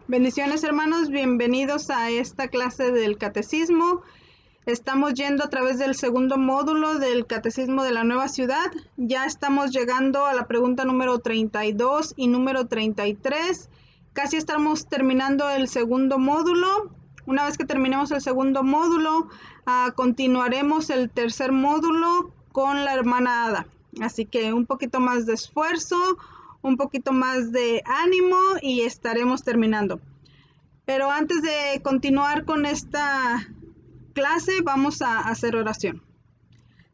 Bendiciones, hermanos, bienvenidos a esta clase del catecismo. Estamos yendo a través del segundo módulo del catecismo de la nueva ciudad. Ya estamos llegando a la pregunta número 32 y número 33. Casi estamos terminando el segundo módulo. Una vez que terminemos el segundo módulo, continuaremos el tercer módulo con la hermana Ada. Así que un poquito más de esfuerzo, un poquito más de ánimo y estaremos terminando. Pero antes de continuar con esta clase, vamos a hacer oración.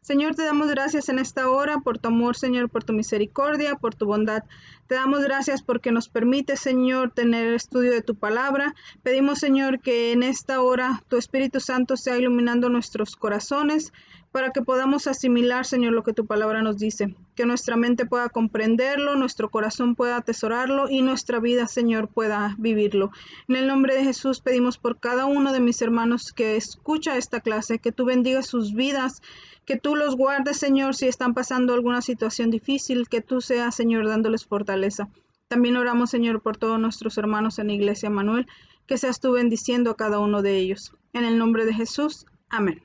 Señor, te damos gracias en esta hora por tu amor, Señor, por tu misericordia, por tu bondad. Te damos gracias porque nos permite, Señor, tener el estudio de tu palabra. Pedimos, Señor, que en esta hora tu Espíritu Santo sea iluminando nuestros corazones para que podamos asimilar, Señor, lo que tu palabra nos dice. Que nuestra mente pueda comprenderlo, nuestro corazón pueda atesorarlo y nuestra vida, Señor, pueda vivirlo. En el nombre de Jesús pedimos por cada uno de mis hermanos que escucha esta clase, que tú bendigas sus vidas, que tú los guardes, Señor, si están pasando alguna situación difícil, que tú seas, Señor, dándoles fortaleza. También oramos, Señor, por todos nuestros hermanos en Iglesia Manuel, que seas tú bendiciendo a cada uno de ellos. En el nombre de Jesús, amén.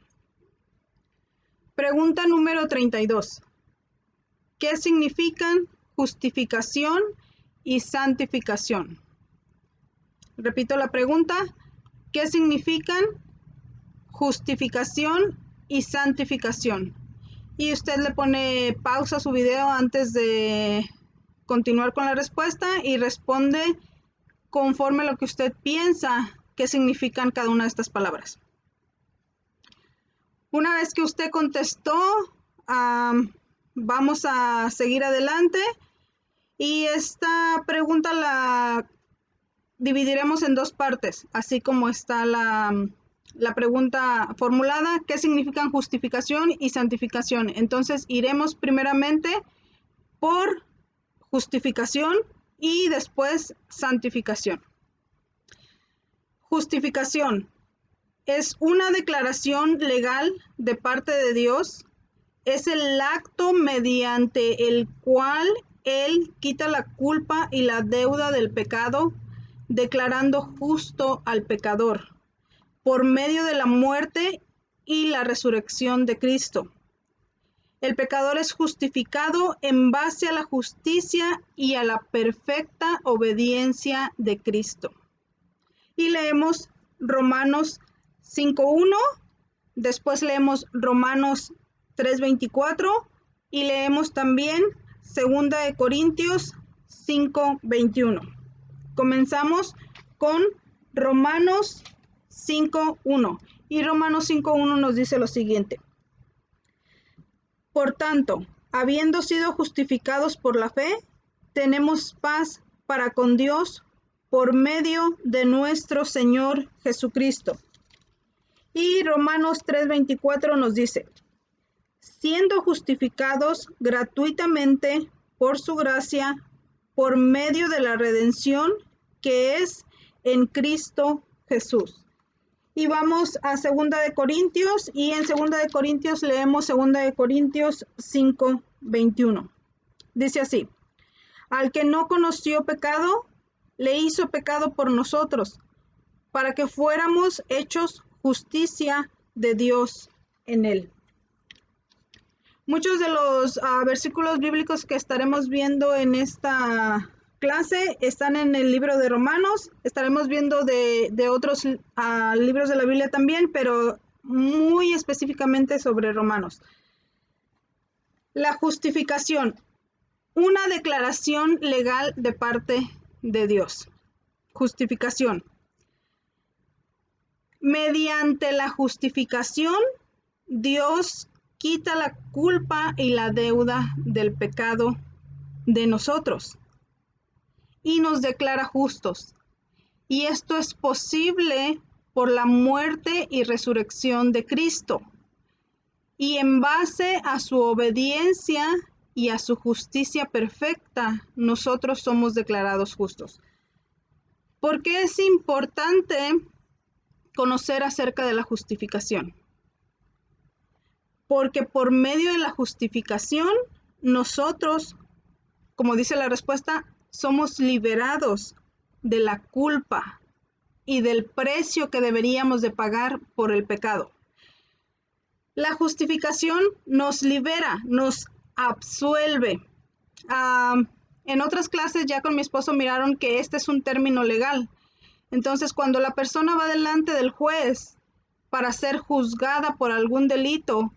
Pregunta número 32. ¿Qué significan justificación y santificación? Repito la pregunta. ¿Qué significan justificación y santificación? Y usted le pone pausa a su video antes de continuar con la respuesta y responde conforme a lo que usted piensa que significan cada una de estas palabras. Una vez que usted contestó, vamos a seguir adelante y esta pregunta la dividiremos en dos partes, así como está la pregunta formulada. ¿Qué significan justificación y santificación? Entonces iremos primeramente por justificación y después santificación. Justificación es una declaración legal de parte de Dios. Es el acto mediante el cual Él quita la culpa y la deuda del pecado, declarando justo al pecador por medio de la muerte y la resurrección de Cristo. El pecador es justificado en base a la justicia y a la perfecta obediencia de Cristo. Y leemos Romanos 5:1, después leemos Romanos 3:24 y leemos también 2 Corintios 5:21. Comenzamos con Romanos 5:1 y Romanos 5:1 nos dice lo siguiente: por tanto, habiendo sido justificados por la fe, tenemos paz para con Dios por medio de nuestro Señor Jesucristo. Y Romanos 3:24 nos dice: siendo justificados gratuitamente por su gracia, por medio de la redención que es en Cristo Jesús. Y vamos a 2 Corintios, y en 2 Corintios leemos 2 Corintios 5:21. Dice así: al que no conoció pecado, le hizo pecado por nosotros, para que fuéramos hechos justicia de Dios en él. Muchos de los versículos bíblicos que estaremos viendo en esta clase están en el libro de Romanos. Estaremos viendo de otros libros de la Biblia también, pero muy específicamente sobre Romanos. La justificación, una declaración legal de parte de Dios. Justificación. Mediante la justificación, Dios quita la culpa y la deuda del pecado de nosotros y nos declara justos. Y esto es posible por la muerte y resurrección de Cristo. Y en base a su obediencia y a su justicia perfecta, nosotros somos declarados justos. ¿Por qué es importante conocer acerca de la justificación? Porque por medio de la justificación, nosotros, como dice la respuesta, somos liberados de la culpa y del precio que deberíamos de pagar por el pecado. La justificación nos libera, nos absuelve. En otras clases ya con mi esposo miraron que este es un término legal. Entonces, cuando la persona va delante del juez para ser juzgada por algún delito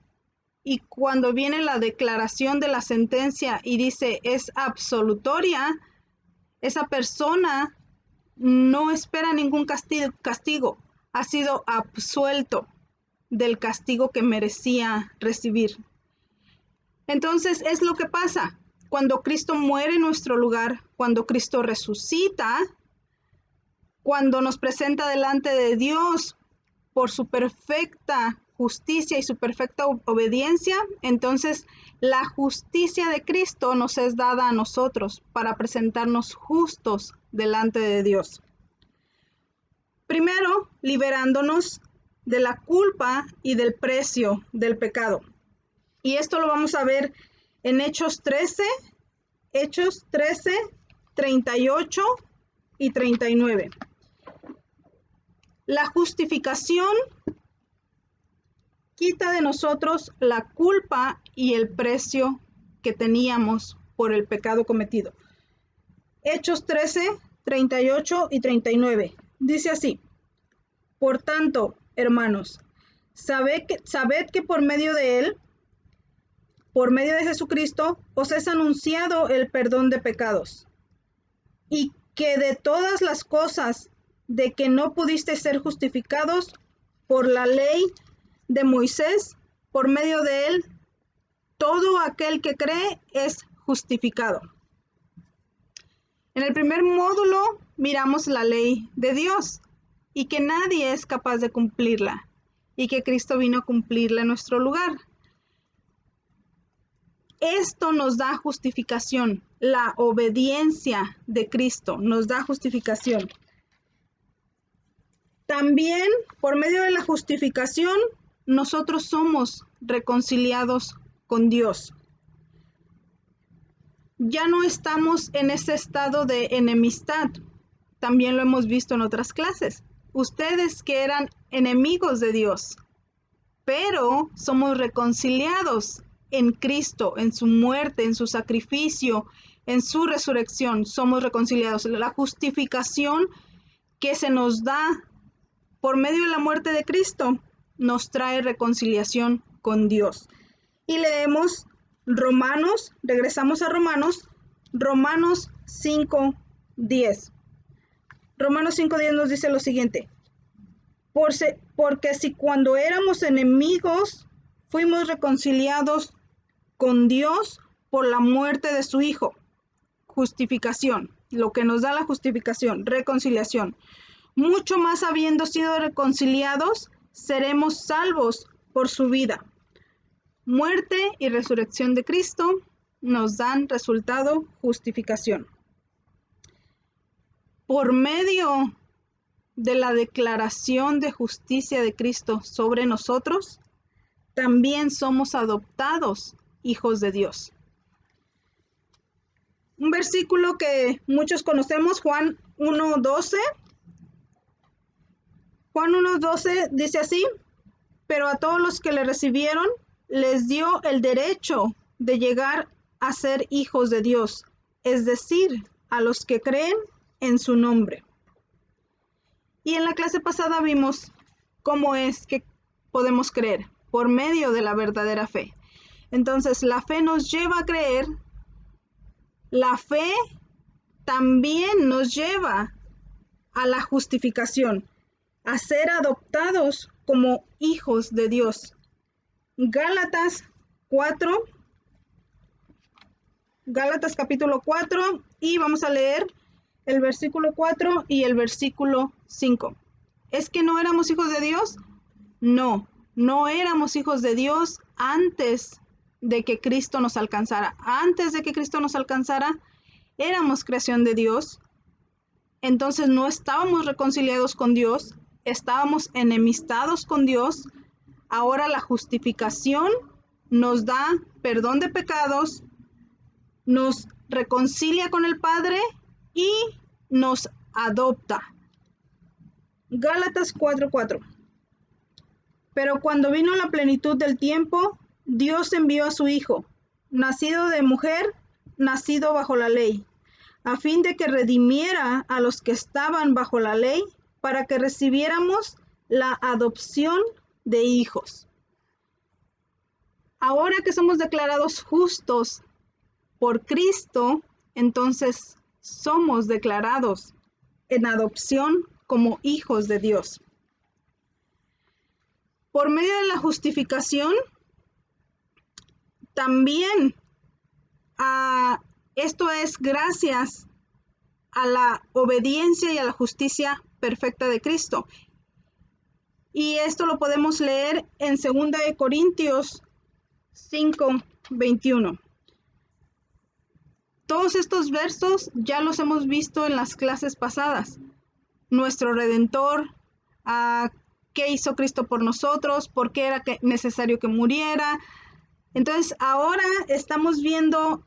y cuando viene la declaración de la sentencia y dice es absolutoria, esa persona no espera ningún castigo, ha sido absuelto del castigo que merecía recibir. Entonces es lo que pasa cuando Cristo muere en nuestro lugar, cuando Cristo resucita, cuando nos presenta delante de Dios por su perfecta justicia y su perfecta obediencia. Entonces la justicia de Cristo nos es dada a nosotros para presentarnos justos delante de Dios. Primero, liberándonos de la culpa y del precio del pecado. Y esto lo vamos a ver en Hechos 13, 38 y 39. La justificación quita de nosotros la culpa y el precio que teníamos por el pecado cometido. Hechos 13, 38 y 39. Dice así: por tanto, hermanos, sabed que por medio de Él, por medio de Jesucristo, os es anunciado el perdón de pecados, y que de todas las cosas de que no pudisteis ser justificados por la ley de Moisés, por medio de Él, todo aquel que cree es justificado. En el primer módulo miramos la ley de Dios y que nadie es capaz de cumplirla y que Cristo vino a cumplirla en nuestro lugar. Esto nos da justificación. La obediencia de Cristo nos da justificación. También, por medio de la justificación, nosotros somos reconciliados con Dios. Ya no estamos en ese estado de enemistad. También lo hemos visto en otras clases. Ustedes que eran enemigos de Dios, pero somos reconciliados en Cristo, en su muerte, en su sacrificio, en su resurrección. Somos reconciliados. La justificación que se nos da por medio de la muerte de Cristo nos trae reconciliación con Dios. Y leemos Romanos, regresamos a Romanos 5:10. Romanos 5:10 nos dice lo siguiente: porque si cuando éramos enemigos fuimos reconciliados con Dios por la muerte de su Hijo. Justificación, lo que nos da la justificación, reconciliación. Mucho más habiendo sido reconciliados, seremos salvos por su vida. Muerte y resurrección de Cristo nos dan resultado justificación. Por medio de la declaración de justicia de Cristo sobre nosotros, también somos adoptados hijos de Dios. Un versículo que muchos conocemos, Juan 1:12. Juan 1:12 dice así: pero a todos los que le recibieron, les dio el derecho de llegar a ser hijos de Dios, es decir, a los que creen en su nombre. Y en la clase pasada vimos cómo es que podemos creer, por medio de la verdadera fe. Entonces, la fe nos lleva a creer, la fe también nos lleva a la justificación, a ser adoptados como hijos de Dios. Gálatas capítulo 4, y vamos a leer el versículo 4 y el versículo 5. ¿Es que no éramos hijos de Dios? No éramos hijos de Dios antes de que Cristo nos alcanzara. Antes de que Cristo nos alcanzara, éramos creación de Dios. Entonces no estábamos reconciliados con Dios, estábamos enemistados con Dios. Ahora la justificación nos da perdón de pecados, nos reconcilia con el Padre y nos adopta. Gálatas 4:4. Pero cuando vino la plenitud del tiempo, Dios envió a su Hijo, nacido de mujer, nacido bajo la ley, a fin de que redimiera a los que estaban bajo la ley, para que recibiéramos la adopción de hijos. Ahora que somos declarados justos por Cristo, entonces somos declarados en adopción como hijos de Dios. Por medio de la justificación, también esto es gracias a la obediencia y a la justicia perfecta de Cristo. Y esto lo podemos leer en 2 de Corintios 5:21. Todos estos versos ya los hemos visto en las clases pasadas. Nuestro Redentor, qué hizo Cristo por nosotros, por qué era necesario que muriera. Entonces ahora estamos viendo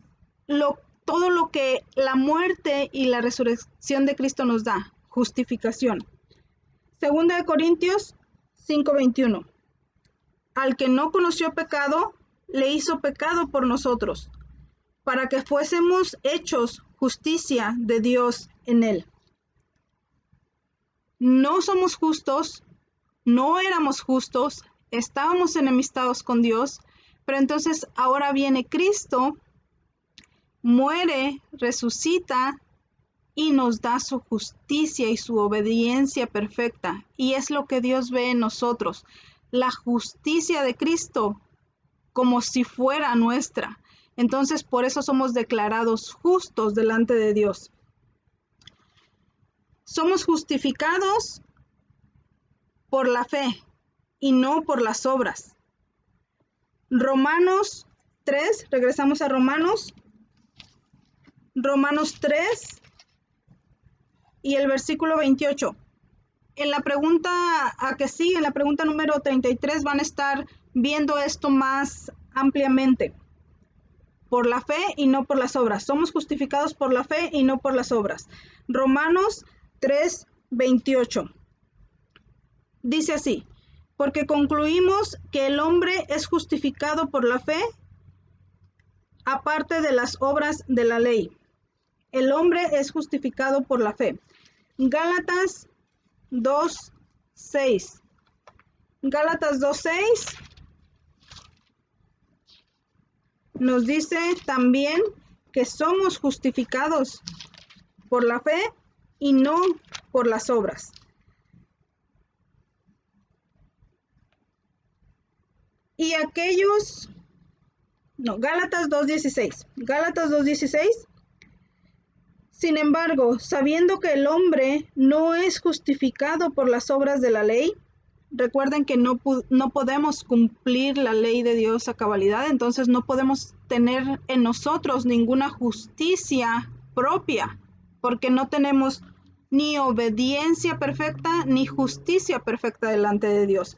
todo lo que la muerte y la resurrección de Cristo nos da, justificación. 2 de Corintios 5:21. Al que no conoció pecado, le hizo pecado por nosotros, para que fuésemos hechos justicia de Dios en él. No somos justos, no éramos justos, estábamos enemistados con Dios, pero entonces ahora viene Cristo, muere, resucita y nos da su justicia y su obediencia perfecta. Y es lo que Dios ve en nosotros, la justicia de Cristo como si fuera nuestra. Entonces por eso somos declarados justos delante de Dios. Somos justificados por la fe y no por las obras. Romanos 3, regresamos a Romanos 3 y el versículo 28. En la pregunta que sigue, en la pregunta número 33, van a estar viendo esto más ampliamente. Por la fe y no por las obras. Somos justificados por la fe y no por las obras. Romanos 3:28. Dice así: porque concluimos que el hombre es justificado por la fe, aparte de las obras de la ley. El hombre es justificado por la fe. Gálatas 2:6. Gálatas 2:6 nos dice también que somos justificados por la fe y no por las obras. Y Gálatas 2:16. Gálatas 2:16. Sin embargo, sabiendo que el hombre no es justificado por las obras de la ley, recuerden que no podemos cumplir la ley de Dios a cabalidad, entonces no podemos tener en nosotros ninguna justicia propia, porque no tenemos ni obediencia perfecta ni justicia perfecta delante de Dios.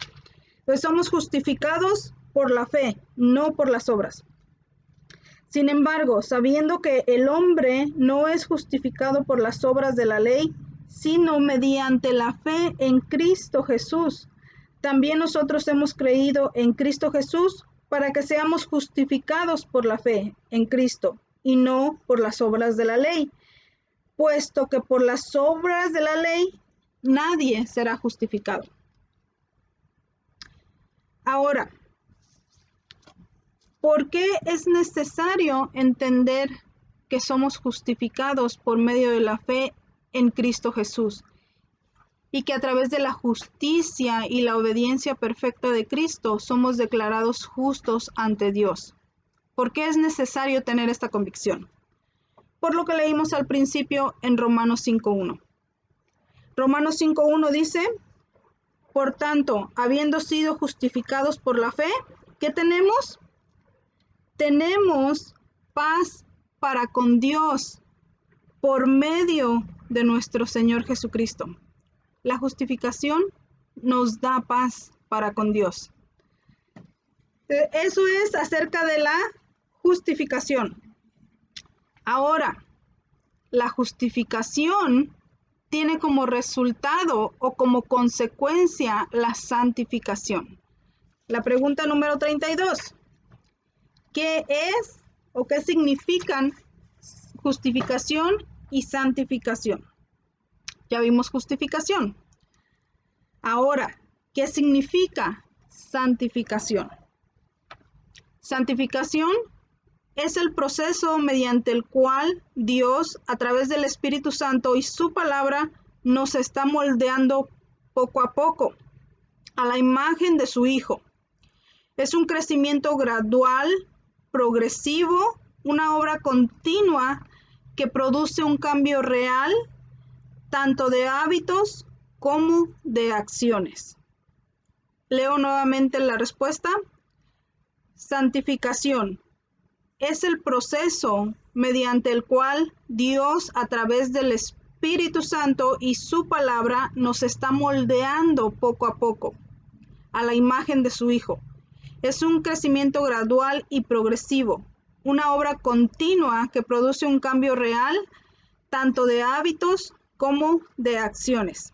Pues somos justificados por la fe, no por las obras. Sin embargo, sabiendo que el hombre no es justificado por las obras de la ley, sino mediante la fe en Cristo Jesús, también nosotros hemos creído en Cristo Jesús para que seamos justificados por la fe en Cristo y no por las obras de la ley, puesto que por las obras de la ley nadie será justificado. Ahora, ¿por qué es necesario entender que somos justificados por medio de la fe en Cristo Jesús? Y que a través de la justicia y la obediencia perfecta de Cristo somos declarados justos ante Dios. ¿Por qué es necesario tener esta convicción? Por lo que leímos al principio en Romanos 5:1. Romanos 5:1 dice: por tanto, habiendo sido justificados por la fe, ¿qué tenemos? Tenemos paz para con Dios por medio de nuestro Señor Jesucristo. La justificación nos da paz para con Dios. Eso es acerca de la justificación. Ahora, la justificación tiene como resultado o como consecuencia la santificación. La pregunta número 32. ¿Qué es o qué significan justificación y santificación? Ya vimos justificación. Ahora, ¿qué significa santificación? Santificación es el proceso mediante el cual Dios, a través del Espíritu Santo y su palabra, nos está moldeando poco a poco a la imagen de su Hijo. Es un crecimiento gradual, progresivo, una obra continua que produce un cambio real, tanto de hábitos como de acciones. Leo nuevamente la respuesta. Santificación es el proceso mediante el cual Dios, a través del Espíritu Santo y su palabra, nos está moldeando poco a poco a la imagen de su Hijo. Es un crecimiento gradual y progresivo, una obra continua que produce un cambio real, tanto de hábitos como de acciones.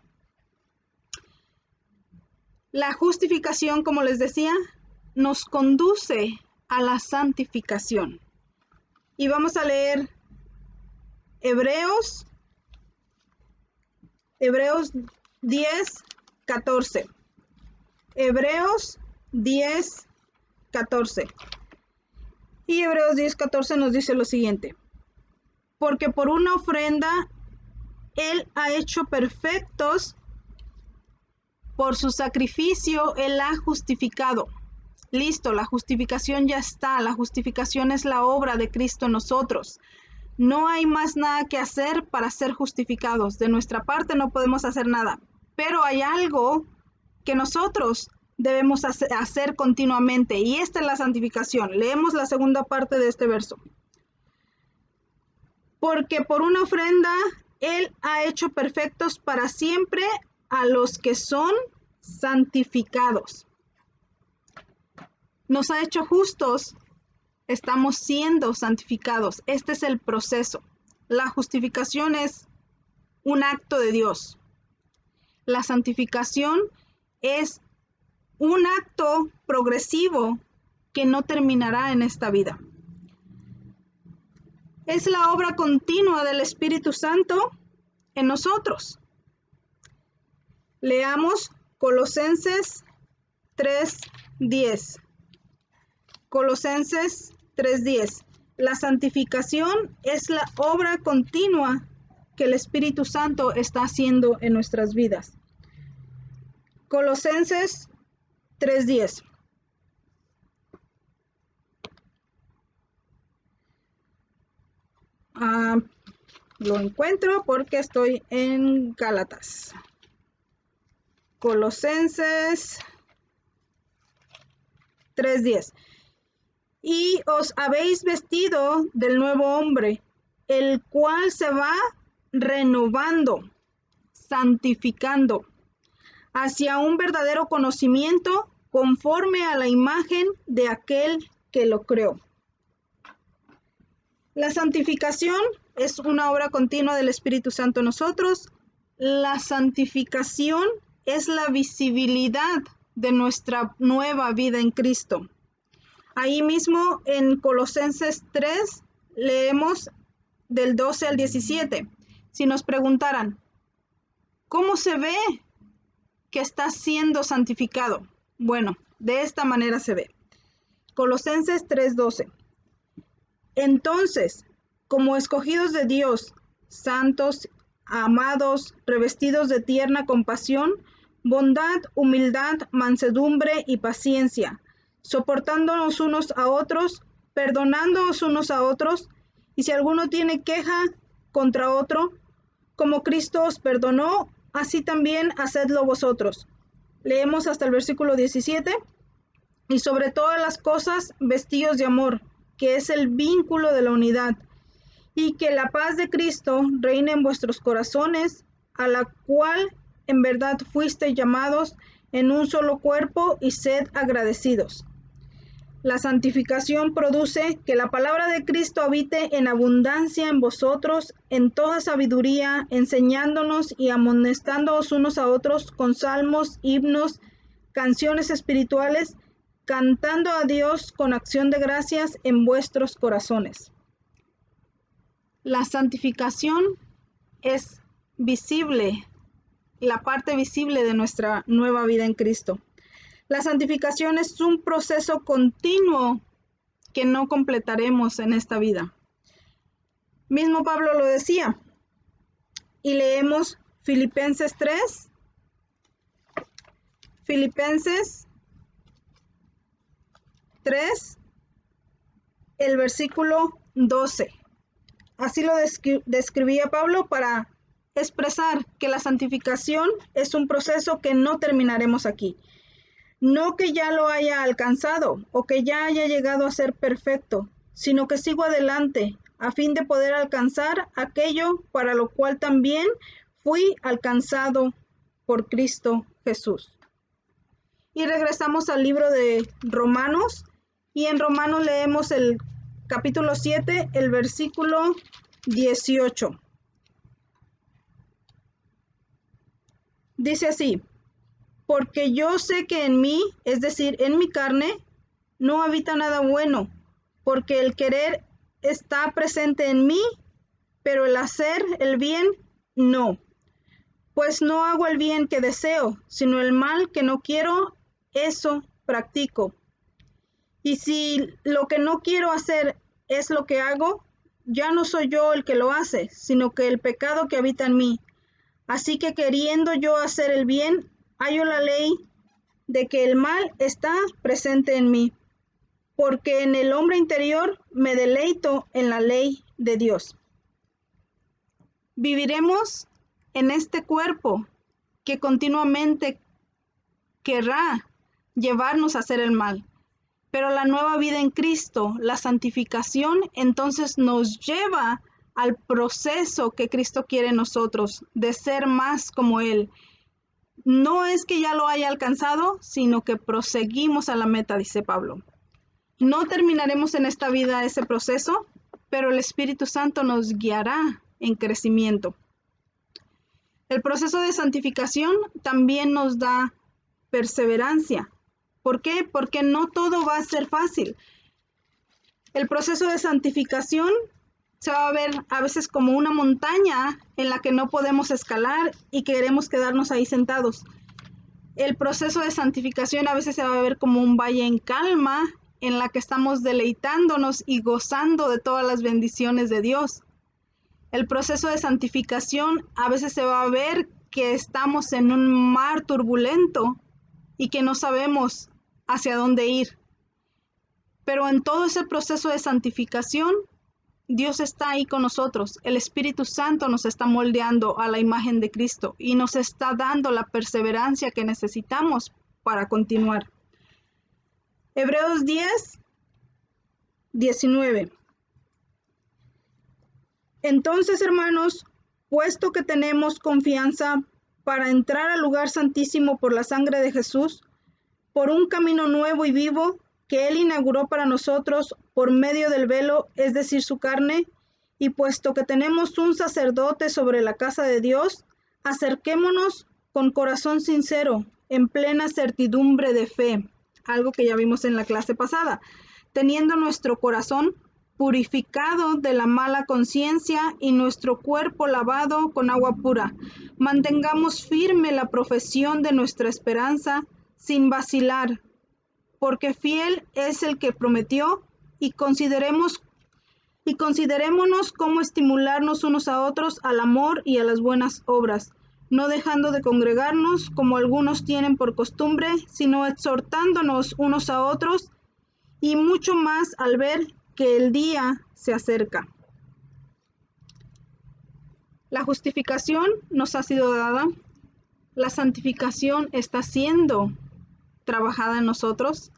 La justificación, como les decía, nos conduce a la santificación. Y vamos a leer Hebreos 10, 14. Hebreos 10, 14. Y Hebreos 10, 14 nos dice lo siguiente. Porque por una ofrenda Él ha hecho perfectos, por su sacrificio Él ha justificado. Listo, la justificación ya está. La justificación es la obra de Cristo en nosotros. No hay más nada que hacer para ser justificados. De nuestra parte no podemos hacer nada. Pero hay algo que nosotros debemos hacer continuamente, y esta es la santificación. Leemos la segunda parte de este verso. Porque por una ofrenda Él ha hecho perfectos para siempre a los que son santificados. Nos ha hecho justos, estamos siendo santificados. Este es el proceso. La justificación es un acto de Dios. La santificación es un acto progresivo que no terminará en esta vida. Es la obra continua del Espíritu Santo en nosotros. Leamos Colosenses 3:10. Colosenses 3:10. La santificación es la obra continua que el Espíritu Santo está haciendo en nuestras vidas. Colosenses 3:10. Lo encuentro porque estoy en Gálatas. Colosenses 3:10. Y os habéis vestido del nuevo hombre, el cual se va renovando, santificando, hacia un verdadero conocimiento conforme a la imagen de aquel que lo creó. La santificación es una obra continua del Espíritu Santo en nosotros. La santificación es la visibilidad de nuestra nueva vida en Cristo. Ahí mismo en Colosenses 3 leemos del 12 al 17. Si nos preguntaran, ¿cómo se ve que está siendo santificado? Bueno, de esta manera se ve. Colosenses 3:12. Entonces, como escogidos de Dios, santos, amados, revestidos de tierna compasión, bondad, humildad, mansedumbre y paciencia, soportándonos unos a otros, perdonándonos unos a otros, y si alguno tiene queja contra otro, como Cristo os perdonó, así también hacedlo vosotros. Leemos hasta el versículo 17. Y sobre todas las cosas, vestíos de amor, que es el vínculo de la unidad, y que la paz de Cristo reine en vuestros corazones, a la cual en verdad fuisteis llamados en un solo cuerpo, y sed agradecidos. La santificación produce que la palabra de Cristo habite en abundancia en vosotros, en toda sabiduría, enseñándonos y amonestándoos unos a otros con salmos, himnos, canciones espirituales, cantando a Dios con acción de gracias en vuestros corazones. La santificación es visible, la parte visible de nuestra nueva vida en Cristo. La santificación es un proceso continuo que no completaremos en esta vida. Mismo Pablo lo decía. Y leemos Filipenses 3. Filipenses 3, el versículo 12. Así lo describía Pablo para expresar que la santificación es un proceso que no terminaremos aquí. No que ya lo haya alcanzado o que ya haya llegado a ser perfecto, sino que sigo adelante a fin de poder alcanzar aquello para lo cual también fui alcanzado por Cristo Jesús. Y regresamos al libro de Romanos, y en Romanos leemos el capítulo 7, el versículo 18. Dice así: porque yo sé que en mí, es decir, en mi carne, no habita nada bueno, porque el querer está presente en mí, pero el hacer el bien no. Pues no hago el bien que deseo, sino el mal que no quiero, eso practico. Y si lo que no quiero hacer es lo que hago, ya no soy yo el que lo hace, sino que el pecado que habita en mí. Así que queriendo yo hacer el bien, hallo la ley de que el mal está presente en mí, porque en el hombre interior me deleito en la ley de Dios. Viviremos en este cuerpo que continuamente querrá llevarnos a hacer el mal, pero la nueva vida en Cristo, la santificación, entonces nos lleva al proceso que Cristo quiere en nosotros, de ser más como Él. No es que ya lo haya alcanzado, sino que proseguimos a la meta, dice Pablo. No terminaremos en esta vida ese proceso, pero el Espíritu Santo nos guiará en crecimiento. El proceso de santificación también nos da perseverancia. ¿Por qué? Porque no todo va a ser fácil. El proceso de santificación se va a ver a veces como una montaña en la que no podemos escalar y queremos quedarnos ahí sentados. El proceso de santificación a veces se va a ver como un valle en calma en la que estamos deleitándonos y gozando de todas las bendiciones de Dios. El proceso de santificación a veces se va a ver que estamos en un mar turbulento y que no sabemos hacia dónde ir. Pero en todo ese proceso de santificación, Dios está ahí con nosotros. El Espíritu Santo nos está moldeando a la imagen de Cristo y nos está dando la perseverancia que necesitamos para continuar. Hebreos 10, 19. Entonces, hermanos, puesto que tenemos confianza para entrar al lugar santísimo por la sangre de Jesús, por un camino nuevo y vivo que Él inauguró para nosotros por medio del velo, es decir, su carne, y puesto que tenemos un sacerdote sobre la casa de Dios, acerquémonos con corazón sincero, en plena certidumbre de fe, algo que ya vimos en la clase pasada, teniendo nuestro corazón purificado de la mala conciencia y nuestro cuerpo lavado con agua pura. Mantengamos firme la profesión de nuestra esperanza sin vacilar, porque fiel es el que prometió, y considerémonos cómo estimularnos unos a otros al amor y a las buenas obras, no dejando de congregarnos como algunos tienen por costumbre, sino exhortándonos unos a otros, y mucho más al ver que el día se acerca. La justificación nos ha sido dada, la santificación está siendo trabajada en nosotros,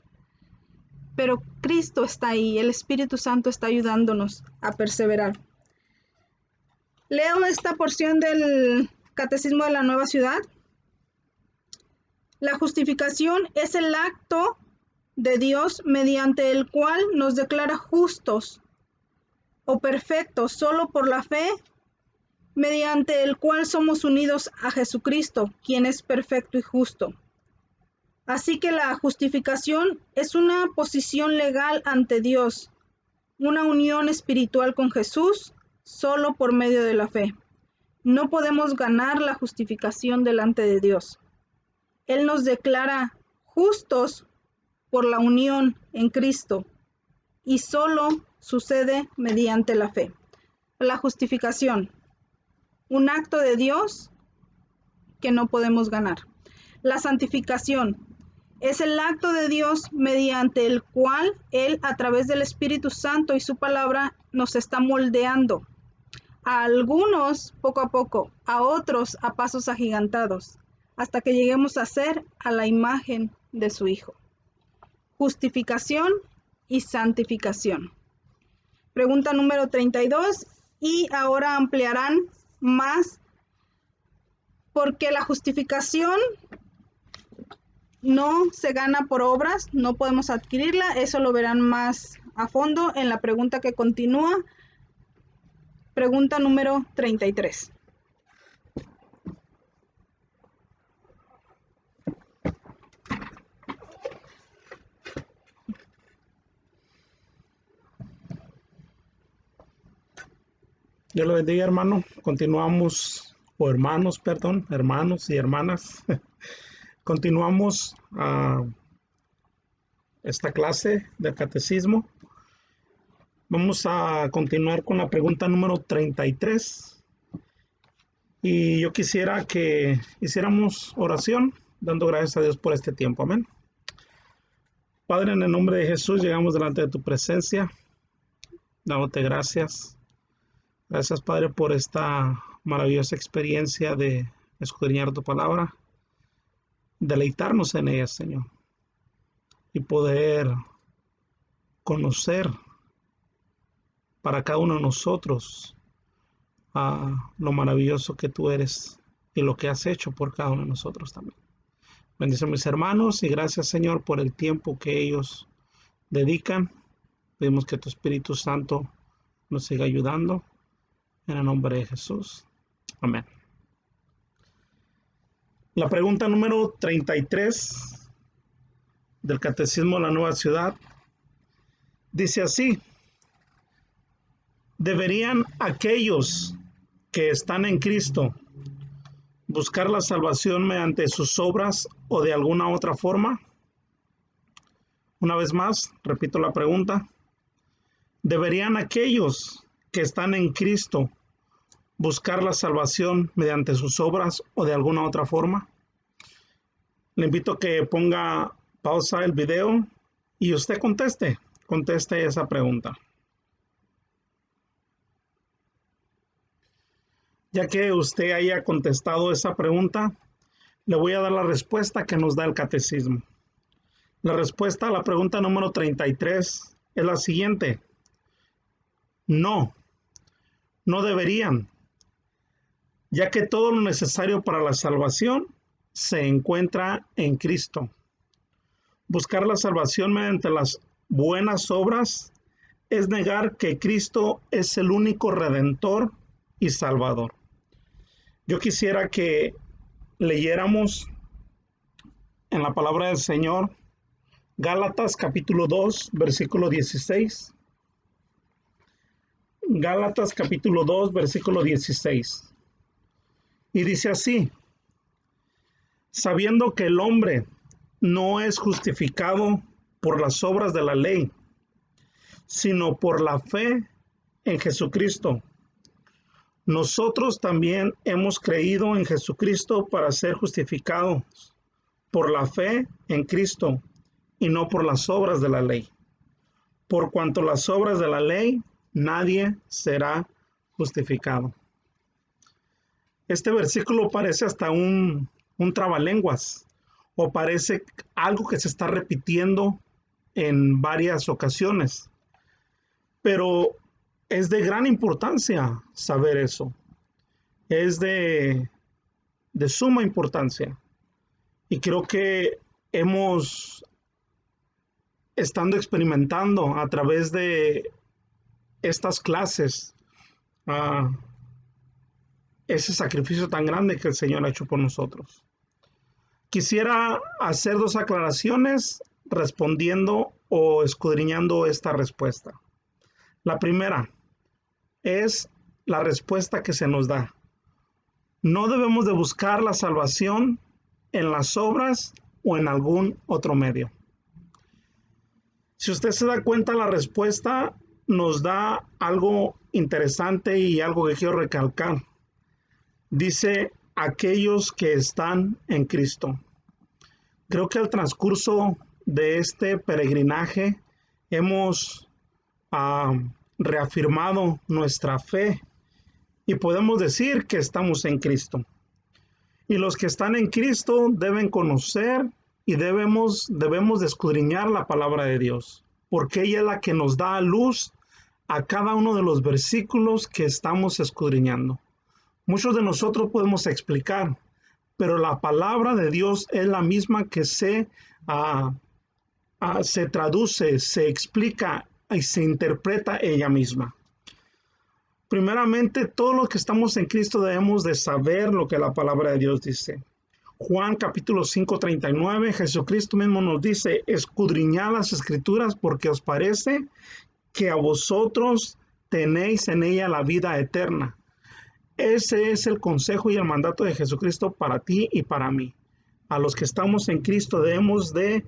pero Cristo está ahí, el Espíritu Santo está ayudándonos a perseverar. Leo esta porción del Catecismo de la Nueva Ciudad. La justificación es el acto de Dios mediante el cual nos declara justos o perfectos solo por la fe, mediante el cual somos unidos a Jesucristo, quien es perfecto y justo. Así que la justificación es una posición legal ante Dios, una unión espiritual con Jesús solo por medio de la fe. No podemos ganar la justificación delante de Dios. Él nos declara justos por la unión en Cristo y solo sucede mediante la fe. La justificación, un acto de Dios que no podemos ganar. La santificación es el acto de Dios mediante el cual Él, a través del Espíritu Santo y su palabra, nos está moldeando. A algunos poco a poco, a otros a pasos agigantados, hasta que lleguemos a ser a la imagen de su Hijo. Justificación y santificación. Pregunta número 32, y ahora ampliarán más, porque la justificación no se gana por obras, no podemos adquirirla. Eso lo verán más a fondo en la pregunta que continúa. Pregunta número 33. Dios lo bendiga, hermano. Continuamos, o hermanos, perdón, hermanos y hermanas. Continuamos esta clase de catecismo. Vamos a continuar con la pregunta número 33. Y yo quisiera que hiciéramos oración, dando gracias a Dios por este tiempo. Amén. Padre, en el nombre de Jesús, llegamos delante de tu presencia, dándote gracias. Gracias, Padre, por esta maravillosa experiencia de escudriñar tu palabra, deleitarnos en ella, Señor, y poder conocer para cada uno de nosotros lo maravilloso que tú eres y lo que has hecho por cada uno de nosotros también. Bendice a mis hermanos y gracias, Señor, por el tiempo que ellos dedican. Pedimos que tu Espíritu Santo nos siga ayudando. En el nombre de Jesús. Amén. La pregunta número 33 del Catecismo de la Nueva Ciudad dice así: ¿deberían aquellos que están en Cristo buscar la salvación mediante sus obras o de alguna otra forma? Una vez más, repito la pregunta. ¿Deberían aquellos que están en Cristo buscar la salvación mediante sus obras o de alguna otra forma? Le invito a que ponga pausa el video y usted conteste esa pregunta. Ya que usted haya contestado esa pregunta, le voy a dar la respuesta que nos da el catecismo. La respuesta a la pregunta número 33 es la siguiente: no deberían, ya que todo lo necesario para la salvación se encuentra en Cristo. Buscar la salvación mediante las buenas obras es negar que Cristo es el único Redentor y Salvador. Yo quisiera que leyéramos en la palabra del Señor Gálatas capítulo 2, versículo 16. Gálatas capítulo 2, versículo 16. Y dice así: sabiendo que el hombre no es justificado por las obras de la ley, sino por la fe en Jesucristo. Nosotros también hemos creído en Jesucristo para ser justificados por la fe en Cristo y no por las obras de la ley. Por cuanto las obras de la ley, nadie será justificado. Este versículo parece hasta un trabalenguas, o parece algo que se está repitiendo en varias ocasiones. Pero es de gran importancia saber eso. Es de suma importancia. Y creo que hemos estando experimentando a través de estas clases ese sacrificio tan grande que el Señor ha hecho por nosotros. Quisiera hacer dos aclaraciones respondiendo o escudriñando esta respuesta. La primera es la respuesta que se nos da. No debemos de buscar la salvación en las obras o en algún otro medio. Si usted se da cuenta, la respuesta nos da algo interesante y algo que quiero recalcar. Dice, aquellos que están en Cristo. Creo que al transcurso de este peregrinaje hemos reafirmado nuestra fe y podemos decir que estamos en Cristo. Y los que están en Cristo deben conocer y debemos de escudriñar la palabra de Dios, porque ella es la que nos da luz a cada uno de los versículos que estamos escudriñando. Muchos de nosotros podemos explicar, pero la palabra de Dios es la misma que se traduce, se explica y se interpreta ella misma. Primeramente, todos los que estamos en Cristo debemos de saber lo que la palabra de Dios dice. Juan capítulo 5:39, Jesucristo mismo nos dice, escudriñad las escrituras porque os parece que a vosotros tenéis en ella la vida eterna. Ese es el consejo y el mandato de Jesucristo para ti y para mí. A los que estamos en Cristo debemos de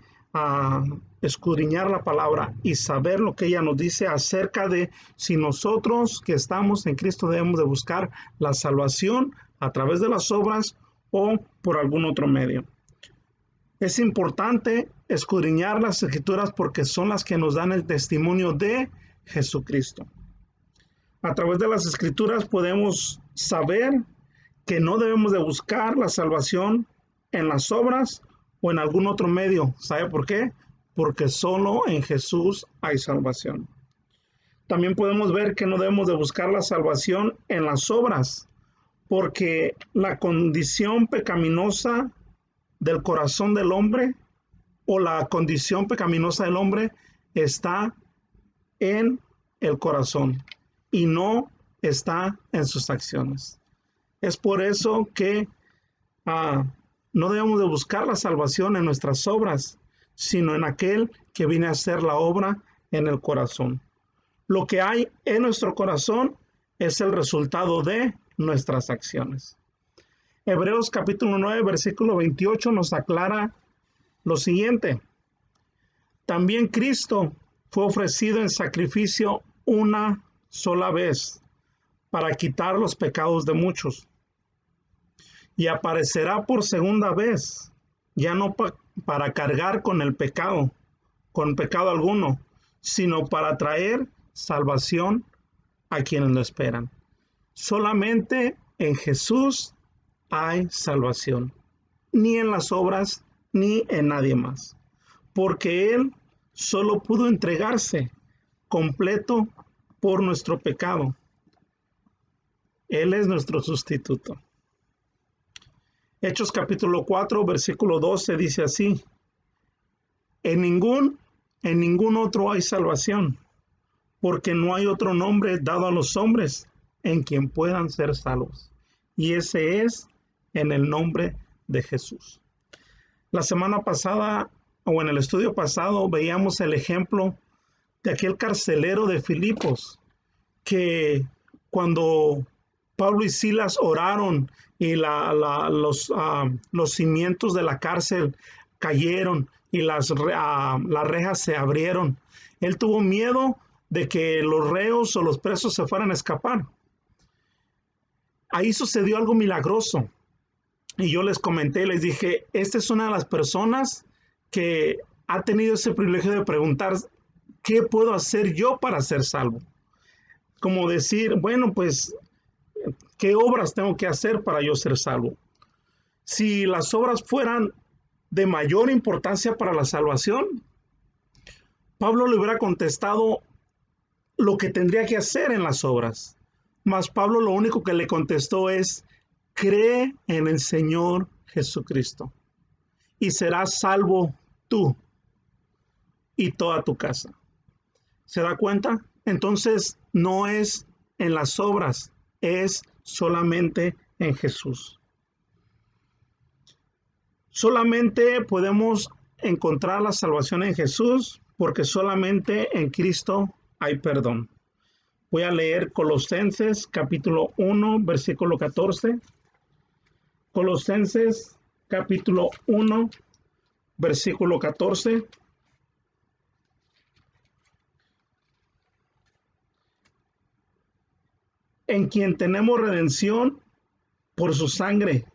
escudriñar la palabra y saber lo que ella nos dice acerca de si nosotros que estamos en Cristo debemos de buscar la salvación a través de las obras o por algún otro medio. Es importante escudriñar las escrituras porque son las que nos dan el testimonio de Jesucristo. A través de las escrituras podemos saber que no debemos de buscar la salvación en las obras o en algún otro medio. ¿Sabe por qué? Porque solo en Jesús hay salvación. También podemos ver que no debemos de buscar la salvación en las obras, porque la condición pecaminosa del corazón del hombre o la condición pecaminosa del hombre está en el corazón y no está en sus acciones. Es por eso que no debemos de buscar la salvación en nuestras obras, sino en aquel que viene a hacer la obra en el corazón. Lo que hay en nuestro corazón es el resultado de nuestras acciones. Hebreos capítulo 9, versículo 28 nos aclara lo siguiente. También Cristo fue ofrecido en sacrificio una sola vez para quitar los pecados de muchos. Y aparecerá por segunda vez, ya no para cargar con pecado alguno, sino para traer salvación a quienes lo esperan. Solamente en Jesús hay salvación, ni en las obras, ni en nadie más, porque Él solo pudo entregarse completo por nuestro pecado. Él es nuestro sustituto. Hechos capítulo 4, versículo 12 dice así, en ningún otro hay salvación, porque no hay otro nombre dado a los hombres en quien puedan ser salvos. Y ese es en el nombre de Jesús. La semana pasada, o en el estudio pasado, veíamos el ejemplo de aquel carcelero de Filipos, que cuando Pablo y Silas oraron y los cimientos de la cárcel cayeron y las rejas se abrieron, él tuvo miedo de que los reos o los presos se fueran a escapar. Ahí sucedió algo milagroso. Y yo les comenté, les dije, esta es una de las personas que ha tenido ese privilegio de preguntar, ¿qué puedo hacer yo para ser salvo? Como decir, bueno, pues, ¿qué obras tengo que hacer para yo ser salvo? Si las obras fueran de mayor importancia para la salvación, Pablo le hubiera contestado lo que tendría que hacer en las obras. Mas Pablo lo único que le contestó es, cree en el Señor Jesucristo y serás salvo tú. y toda tu casa. ¿Se da cuenta? Entonces no es en las obras, es solamente en Jesús. Solamente podemos encontrar la salvación en Jesús porque solamente en Cristo hay perdón. Voy a leer Colosenses capítulo 1, versículo 14. Colosenses capítulo 1, versículo 14. En quien tenemos redención por su sangre,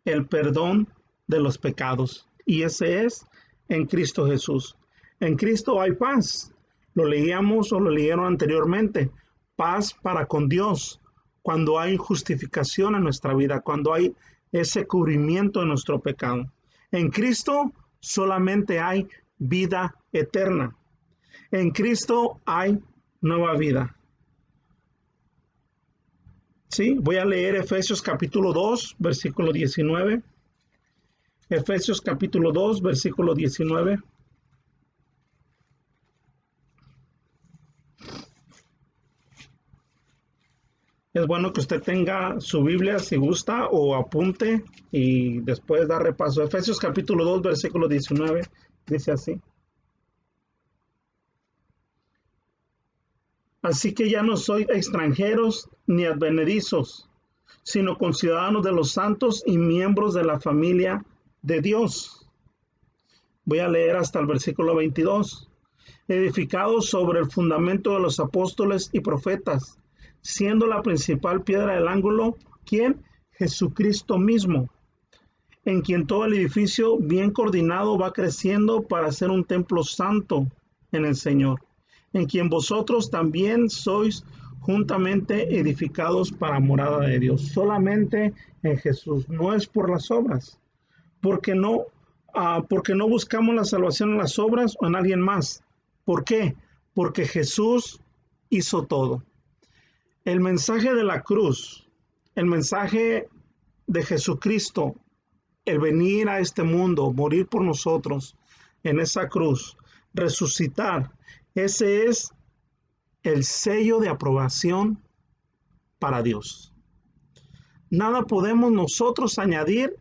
el perdón de los pecados. Y ese es en Cristo Jesús. En Cristo hay paz. Lo leíamos o lo leyeron anteriormente. Paz para con Dios. Cuando hay justificación en nuestra vida, cuando hay ese cubrimiento de nuestro pecado. En Cristo solamente hay vida eterna. En Cristo hay nueva vida. Sí, voy a leer Efesios capítulo 2, versículo 19. Efesios capítulo 2, versículo 19. Es bueno que usted tenga su Biblia si gusta o apunte y después da repaso. Efesios capítulo 2, versículo 19, dice así. Así que ya no sois extranjeros ni advenedizos, sino conciudadanos de los santos y miembros de la familia de Dios. Voy a leer hasta el versículo 22. Edificados sobre el fundamento de los apóstoles y profetas, siendo la principal piedra del ángulo, ¿quién? Jesucristo mismo, en quien todo el edificio bien coordinado va creciendo para ser un templo santo en el Señor, en quien vosotros también sois juntamente edificados para morada de Dios. Solamente en Jesús, no es por las obras, porque no buscamos la salvación en las obras o en alguien más. ¿Por qué? Porque Jesús hizo todo. El mensaje de la cruz, el mensaje de Jesucristo, el venir a este mundo, morir por nosotros en esa cruz, resucitar, ese es el sello de aprobación para Dios. Nada podemos nosotros añadir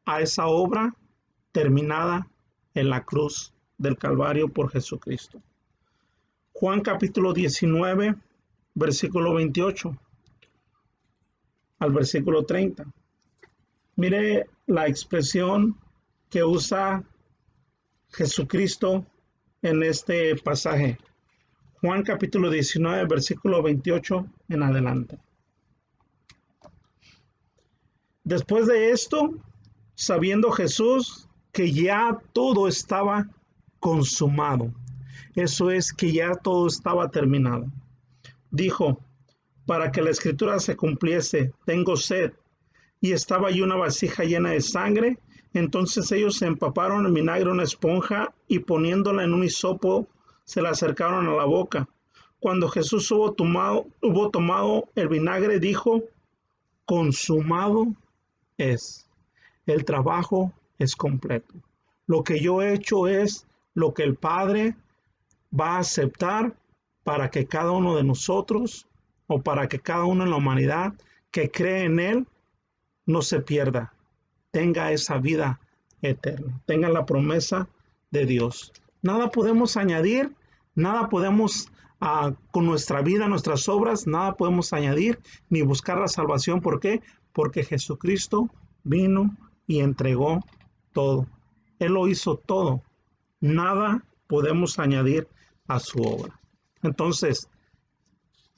a esa obra terminada en la cruz del Calvario por Jesucristo. Juan capítulo 19, versículo 28 al versículo 30. Mire la expresión que usa Jesucristo en este pasaje. Juan capítulo 19, versículo 28 en adelante. Después de esto, sabiendo Jesús que ya todo estaba consumado, eso es que ya todo estaba terminado, dijo, para que la escritura se cumpliese, tengo sed. Y estaba allí una vasija llena de sangre. Entonces ellos se empaparon en vinagre una esponja y poniéndola en un hisopo se la acercaron a la boca. Cuando Jesús hubo tomado el vinagre, dijo, consumado es. El trabajo es completo. Lo que yo he hecho es lo que el Padre va a aceptar para que cada uno de nosotros o para que cada uno en la humanidad que cree en Él no se pierda, tenga esa vida eterna, tenga la promesa de Dios. Nada podemos añadir, nada podemos con nuestra vida, nuestras obras, nada podemos añadir ni buscar la salvación. ¿Por qué? Porque Jesucristo vino y entregó todo. Él lo hizo todo. Nada podemos añadir a su obra. Entonces,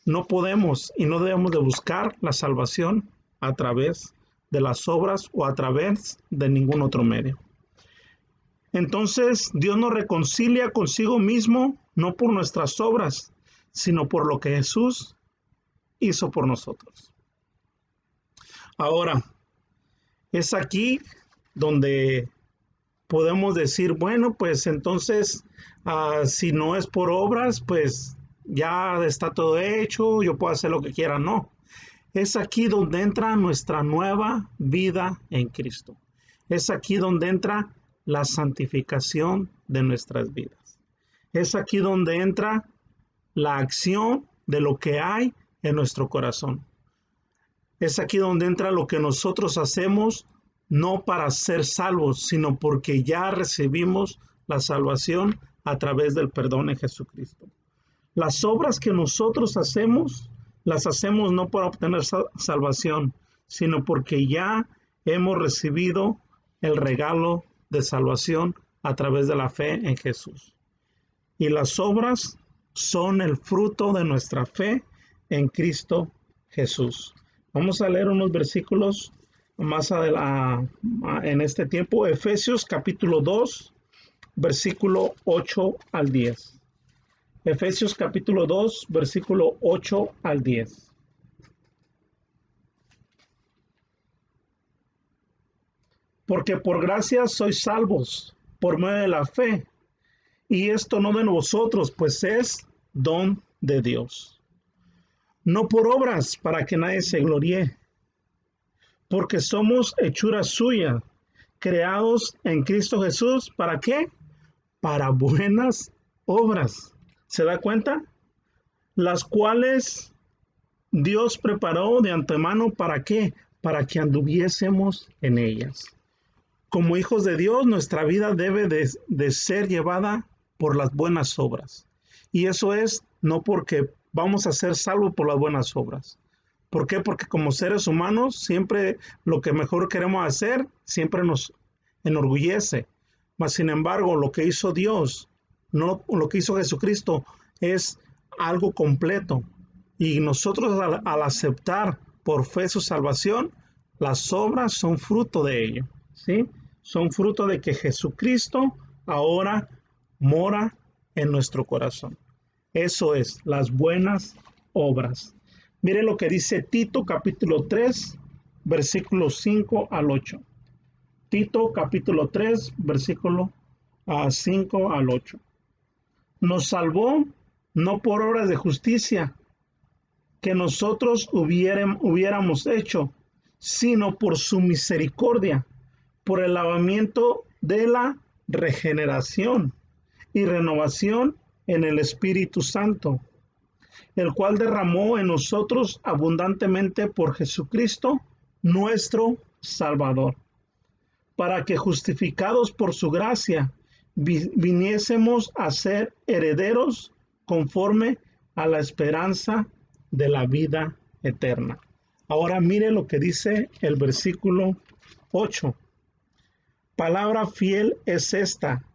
no podemos y no debemos de buscar la salvación a través de las obras o a través de ningún otro medio. Entonces, Dios nos reconcilia consigo mismo, no por nuestras obras, sino por lo que Jesús hizo por nosotros. Ahora, es aquí donde podemos decir, bueno, pues entonces, si no es por obras, pues ya está todo hecho, yo puedo hacer lo que quiera. No. Es aquí donde entra nuestra nueva vida en Cristo. Es aquí donde entra la santificación de nuestras vidas. Es aquí donde entra la acción de lo que hay en nuestro corazón. Es aquí donde entra lo que nosotros hacemos, no para ser salvos, sino porque ya recibimos la salvación a través del perdón en Jesucristo. Las obras que nosotros hacemos, las hacemos no para obtener salvación, sino porque ya hemos recibido el regalo de salvación a través de la fe en Jesús. Y las obras son el fruto de nuestra fe en Cristo Jesús. Vamos a leer unos versículos más en este tiempo. Efesios capítulo 2, versículo 8 al 10. Efesios capítulo 2, versículo 8 al 10. Porque por gracia sois salvos, por medio de la fe, y esto no de nosotros, pues es don de Dios. No por obras, para que nadie se gloríe, porque somos hechura suya, creados en Cristo Jesús, ¿para qué? Para buenas obras. ¿Se da cuenta? Las cuales Dios preparó de antemano, ¿para qué? Para que anduviésemos en ellas. Como hijos de Dios, nuestra vida debe de ser llevada por las buenas obras. Y eso es no porque vamos a ser salvos por las buenas obras. ¿Por qué? Porque como seres humanos, siempre lo que mejor queremos hacer, siempre nos enorgullece. Mas, sin embargo, lo que hizo Dios, no lo que hizo Jesucristo, es algo completo. Y nosotros al aceptar por fe su salvación, las obras son fruto de ello, ¿sí? Son fruto de que Jesucristo ahora mora en nuestro corazón. Eso es, las buenas obras. Mire lo que dice Tito capítulo 3, versículos 5 al 8. Tito capítulo 3, versículo 5 al 8. Nos salvó no por obras de justicia que nosotros hubiéramos hecho, sino por su misericordia, por el lavamiento de la regeneración y renovación en el Espíritu Santo, el cual derramó en nosotros abundantemente por Jesucristo, nuestro Salvador, para que justificados por su gracia, viniésemos a ser herederos conforme a la esperanza de la vida eterna. Ahora mire lo que dice el versículo 8. Palabra fiel es esta,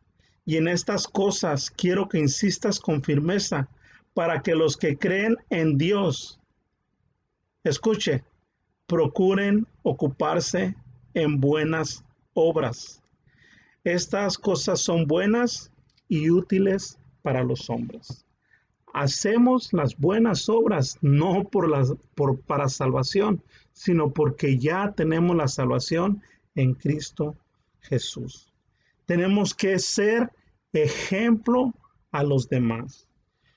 y en estas cosas quiero que insistas con firmeza, para que los que creen en Dios, escuche, procuren ocuparse en buenas obras. Estas cosas son buenas y útiles para los hombres. Hacemos las buenas obras no para salvación, sino porque ya tenemos la salvación en Cristo Jesús. Tenemos que ser ejemplo a los demás.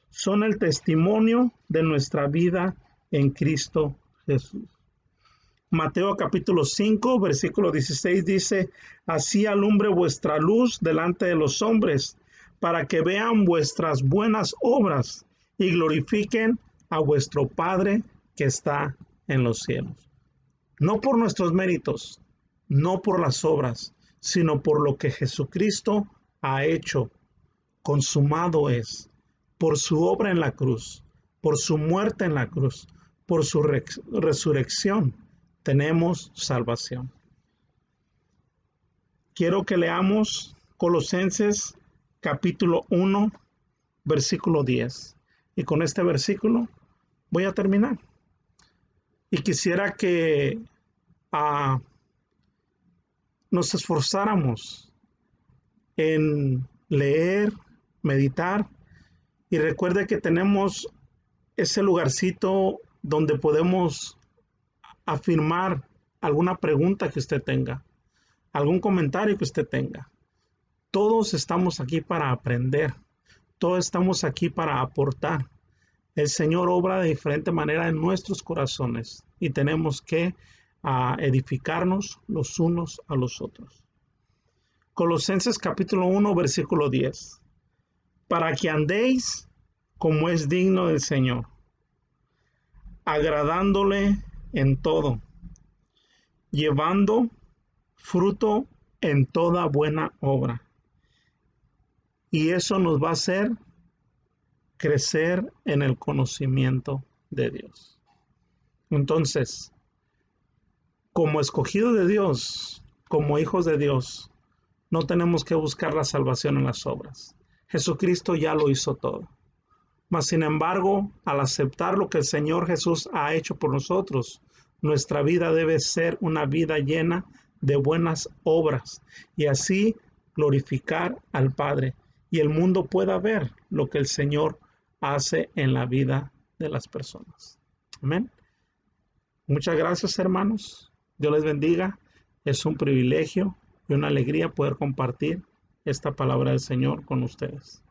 Son el testimonio de nuestra vida en Cristo Jesús. Mateo capítulo 5, versículo 16 dice: así alumbre vuestra luz delante de los hombres, para que vean vuestras buenas obras y glorifiquen a vuestro Padre que está en los cielos. No por nuestros méritos, no por las obras, sino por lo que Jesucristo ha hecho. Consumado es, por su obra en la cruz, por su muerte en la cruz, por su resurrección, tenemos salvación. Quiero que leamos Colosenses capítulo 1, versículo 10. Y con este versículo voy a terminar. Y quisiera que nos esforzáramos en leer, meditar, y recuerde que tenemos ese lugarcito donde podemos afirmar alguna pregunta que usted tenga, algún comentario que usted tenga. Todos estamos aquí para aprender, todos estamos aquí para aportar. El Señor obra de diferente manera en nuestros corazones y tenemos que edificarnos los unos a los otros. Colosenses capítulo 1, versículo 10. para que andéis como es digno del Señor, agradándole en todo, llevando fruto en toda buena obra. Y eso nos va a hacer crecer en el conocimiento de Dios. Entonces, como escogidos de Dios, como hijos de Dios, no tenemos que buscar la salvación en las obras. Jesucristo ya lo hizo todo. Mas, sin embargo, al aceptar lo que el Señor Jesús ha hecho por nosotros, nuestra vida debe ser una vida llena de buenas obras y así glorificar al Padre y el mundo pueda ver lo que el Señor hace en la vida de las personas. Amén. Muchas gracias, hermanos. Dios les bendiga. Es un privilegio y una alegría poder compartir esta palabra del Señor con ustedes.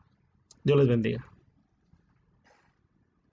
Dios les bendiga.